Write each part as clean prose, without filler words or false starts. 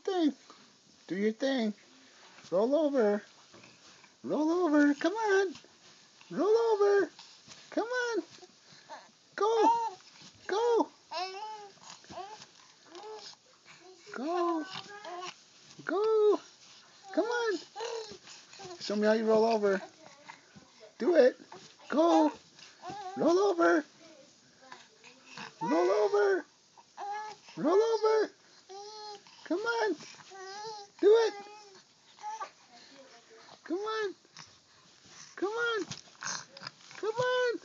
thing. Do your thing. Roll over. Roll over. Come on. Roll over. Come on. Go. Go. Go. Go. Come on. Show me how you roll over. Do it. Go. Roll over. Roll over. Roll over. Come on. Do it. Come on. Come on. Come on.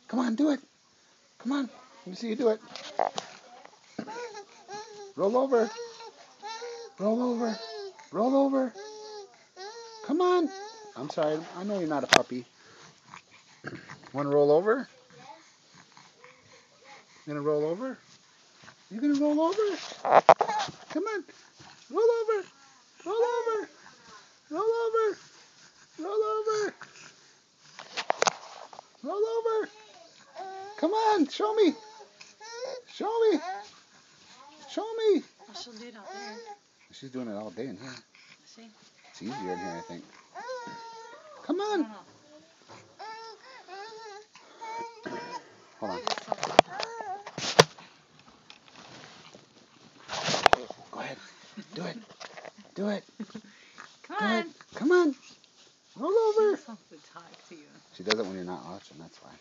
Come on, do it. Come on. Let me see you do it. Roll over. Roll over. Roll over. Come on. I'm sorry. I know you're not a puppy. Want to roll over? You gonna roll over? You gonna roll over? Come on. Roll over. Roll over. Roll over. Roll over. Roll over. Come on. Show me. Show me. Show me. Well, she'll do it out there. She's doing it all day in here. See? It's easier in here, I think. Come on. Hold on. Go ahead. Do it. Do it. Come on. Do it. Come on. Roll over. She just wants to talk to you. She does it when you're not watching, that's why.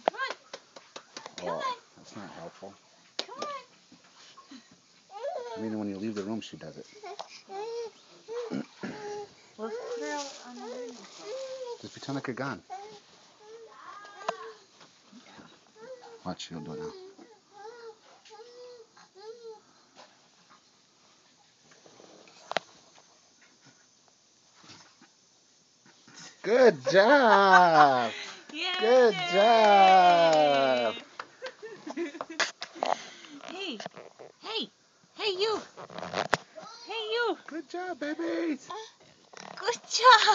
Come on. Come on. That's not helpful. Come on. I mean, when you leave the room, she does it. Let's put her out on the window. Just pretend like you're gone. Yeah. Watch, she'll do it now. Good job! Yay! Good job! Hey! Hey! Hey, you! Hey, you! Good job, babies! Good job!